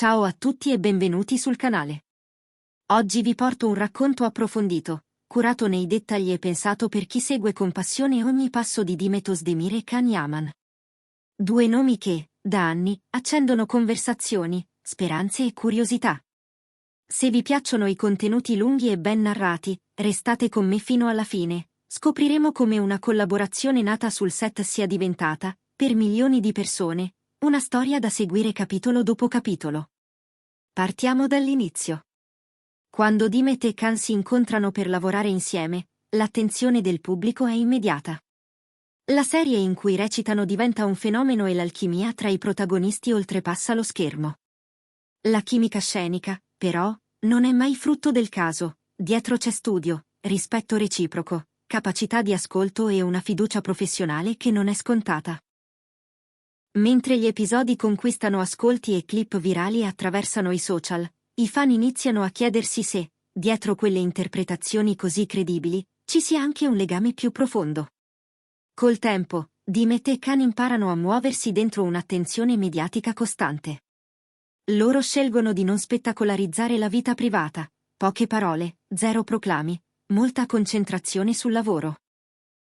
Ciao a tutti e benvenuti sul canale. Oggi vi porto un racconto approfondito, curato nei dettagli e pensato per chi segue con passione ogni passo di Dime Özdemir e Can Yaman. Due nomi che, da anni, accendono conversazioni, speranze e curiosità. Se vi piacciono i contenuti lunghi e ben narrati, restate con me fino alla fine. Scopriremo come una collaborazione nata sul set sia diventata, per milioni di persone, una storia da seguire capitolo dopo capitolo. Partiamo dall'inizio. Quando Dimet e Can si incontrano per lavorare insieme, l'attenzione del pubblico è immediata. La serie in cui recitano diventa un fenomeno e l'alchimia tra i protagonisti oltrepassa lo schermo. La chimica scenica, però, non è mai frutto del caso. Dietro c'è studio, rispetto reciproco, capacità di ascolto e una fiducia professionale che non è scontata. Mentre gli episodi conquistano ascolti e clip virali e attraversano i social, i fan iniziano a chiedersi se, dietro quelle interpretazioni così credibili, ci sia anche un legame più profondo. Col tempo, Dimet e Can imparano a muoversi dentro un'attenzione mediatica costante. Loro scelgono di non spettacolarizzare la vita privata, poche parole, zero proclami, molta concentrazione sul lavoro.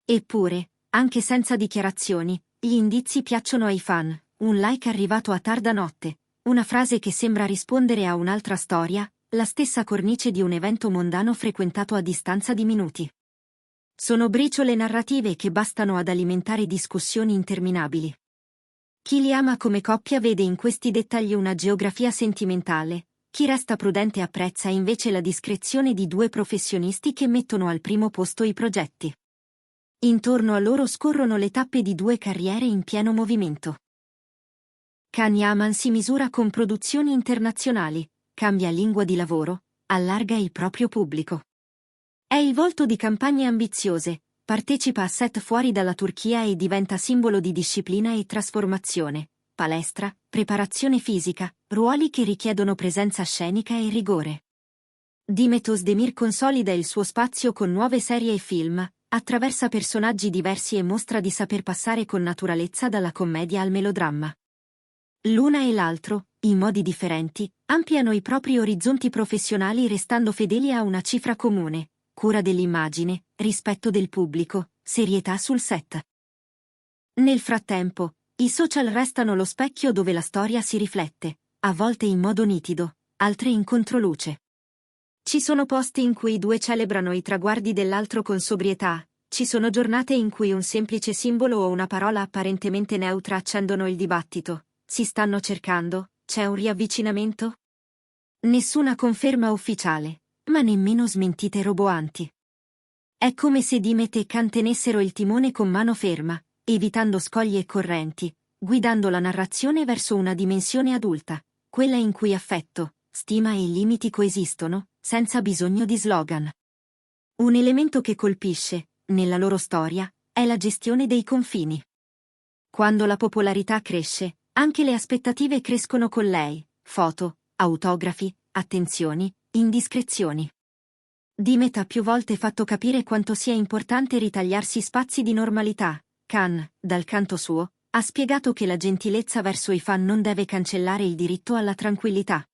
Eppure, anche senza dichiarazioni, gli indizi piacciono ai fan, un like arrivato a tarda notte, una frase che sembra rispondere a un'altra storia, la stessa cornice di un evento mondano frequentato a distanza di minuti. Sono briciole narrative che bastano ad alimentare discussioni interminabili. Chi li ama come coppia vede in questi dettagli una geografia sentimentale, chi resta prudente apprezza invece la discrezione di due professionisti che mettono al primo posto i progetti. Intorno a loro scorrono le tappe di due carriere in pieno movimento. Can Yaman si misura con produzioni internazionali, cambia lingua di lavoro, allarga il proprio pubblico. È il volto di campagne ambiziose, partecipa a set fuori dalla Turchia e diventa simbolo di disciplina e trasformazione, palestra, preparazione fisica, ruoli che richiedono presenza scenica e rigore. Dimet Özdemir consolida il suo spazio con nuove serie e film, attraversa personaggi diversi e mostra di saper passare con naturalezza dalla commedia al melodramma. L'una e l'altro, in modi differenti, ampliano i propri orizzonti professionali restando fedeli a una cifra comune: cura dell'immagine, rispetto del pubblico, serietà sul set. Nel frattempo, i social restano lo specchio dove la storia si riflette, a volte in modo nitido, altre in controluce. Ci sono posti in cui i due celebrano i traguardi dell'altro con sobrietà, ci sono giornate in cui un semplice simbolo o una parola apparentemente neutra accendono il dibattito. Si stanno cercando? C'è un riavvicinamento? Nessuna conferma ufficiale, ma nemmeno smentite roboanti. È come se Dimet e Can tenessero il timone con mano ferma, evitando scogli e correnti, guidando la narrazione verso una dimensione adulta, quella in cui affetto, stima e limiti coesistono, senza bisogno di slogan. Un elemento che colpisce, nella loro storia, è la gestione dei confini. Quando la popolarità cresce, anche le aspettative crescono con lei: foto, autografi, attenzioni, indiscrezioni. Dimet ha più volte fatto capire quanto sia importante ritagliarsi spazi di normalità. Can, dal canto suo, ha spiegato che la gentilezza verso i fan non deve cancellare il diritto alla tranquillità.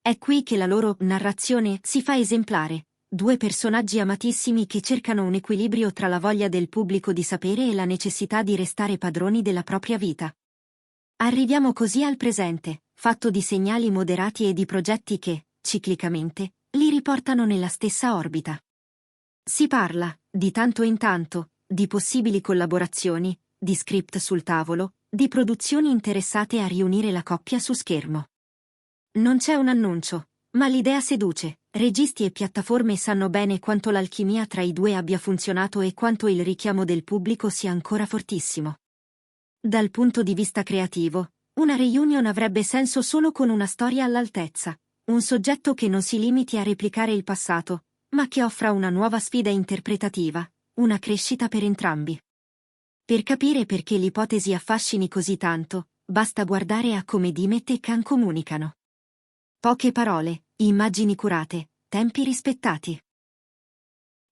È qui che la loro narrazione si fa esemplare, due personaggi amatissimi che cercano un equilibrio tra la voglia del pubblico di sapere e la necessità di restare padroni della propria vita. Arriviamo così al presente, fatto di segnali moderati e di progetti che, ciclicamente, li riportano nella stessa orbita. Si parla, di tanto in tanto, di possibili collaborazioni, di script sul tavolo, di produzioni interessate a riunire la coppia su schermo. Non c'è un annuncio, ma l'idea seduce. Registi e piattaforme sanno bene quanto l'alchimia tra i due abbia funzionato e quanto il richiamo del pubblico sia ancora fortissimo. Dal punto di vista creativo, una reunion avrebbe senso solo con una storia all'altezza, un soggetto che non si limiti a replicare il passato, ma che offra una nuova sfida interpretativa, una crescita per entrambi. Per capire perché l'ipotesi affascini così tanto, basta guardare a come Dimet e Can comunicano. Poche parole, immagini curate, tempi rispettati.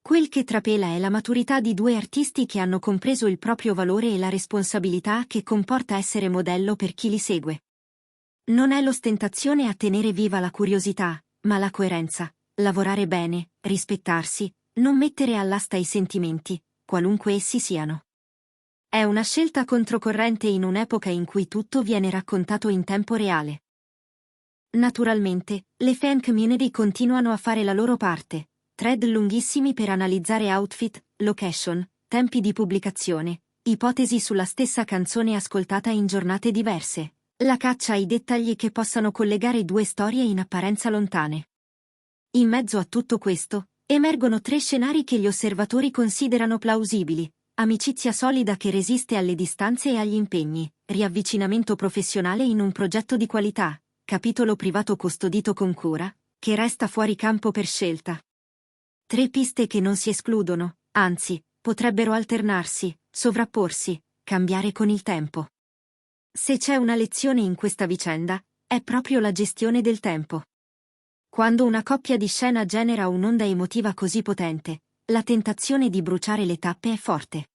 Quel che trapela è la maturità di due artisti che hanno compreso il proprio valore e la responsabilità che comporta essere modello per chi li segue. Non è l'ostentazione a tenere viva la curiosità, ma la coerenza, lavorare bene, rispettarsi, non mettere all'asta i sentimenti, qualunque essi siano. È una scelta controcorrente in un'epoca in cui tutto viene raccontato in tempo reale. Naturalmente, le fan community continuano a fare la loro parte, thread lunghissimi per analizzare outfit, location, tempi di pubblicazione, ipotesi sulla stessa canzone ascoltata in giornate diverse, la caccia ai dettagli che possano collegare due storie in apparenza lontane. In mezzo a tutto questo, emergono tre scenari che gli osservatori considerano plausibili: amicizia solida che resiste alle distanze e agli impegni, riavvicinamento professionale in un progetto di qualità, capitolo privato custodito con cura, che resta fuori campo per scelta. Tre piste che non si escludono, anzi, potrebbero alternarsi, sovrapporsi, cambiare con il tempo. Se c'è una lezione in questa vicenda, è proprio la gestione del tempo. Quando una coppia di scena genera un'onda emotiva così potente, la tentazione di bruciare le tappe è forte.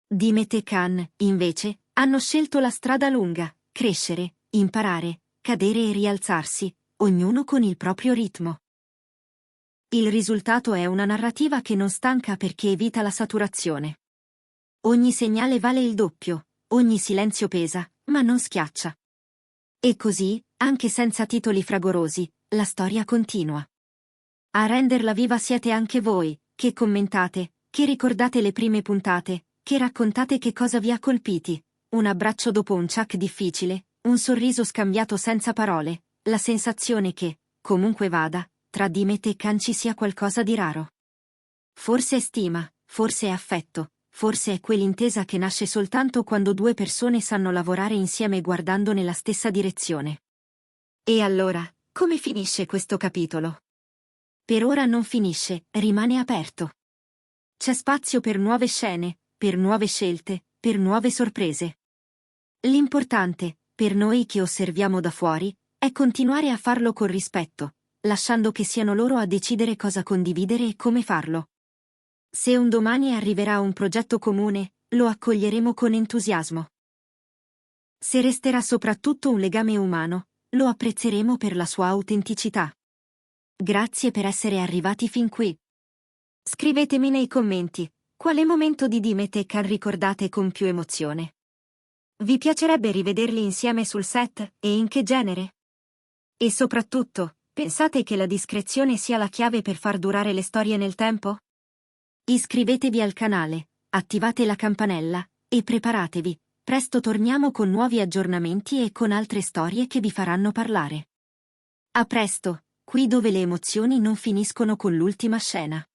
Dimet e Khan, invece, hanno scelto la strada lunga: crescere, imparare, cadere e rialzarsi, ognuno con il proprio ritmo. Il risultato è una narrativa che non stanca perché evita la saturazione. Ogni segnale vale il doppio, ogni silenzio pesa, ma non schiaccia. E così, anche senza titoli fragorosi, la storia continua. A renderla viva siete anche voi, che commentate, che ricordate le prime puntate, che raccontate che cosa vi ha colpiti: un abbraccio dopo un ciak difficile, un sorriso scambiato senza parole, la sensazione che, comunque vada, tra Dimet e Khan ci sia qualcosa di raro. Forse è stima, forse è affetto, forse è quell'intesa che nasce soltanto quando due persone sanno lavorare insieme guardando nella stessa direzione. E allora, come finisce questo capitolo? Per ora non finisce, rimane aperto. C'è spazio per nuove scene, per nuove scelte, per nuove sorprese. L'importante, per noi che osserviamo da fuori, è continuare a farlo con rispetto, lasciando che siano loro a decidere cosa condividere e come farlo. Se un domani arriverà un progetto comune, lo accoglieremo con entusiasmo. Se resterà soprattutto un legame umano, lo apprezzeremo per la sua autenticità. Grazie per essere arrivati fin qui. Scrivetemi nei commenti, quale momento di Dimet e Khan ricordate con più emozione? Vi piacerebbe rivederli insieme sul set, e in che genere? E soprattutto, pensate che la discrezione sia la chiave per far durare le storie nel tempo? Iscrivetevi al canale, attivate la campanella, e preparatevi, presto torniamo con nuovi aggiornamenti e con altre storie che vi faranno parlare. A presto, qui dove le emozioni non finiscono con l'ultima scena.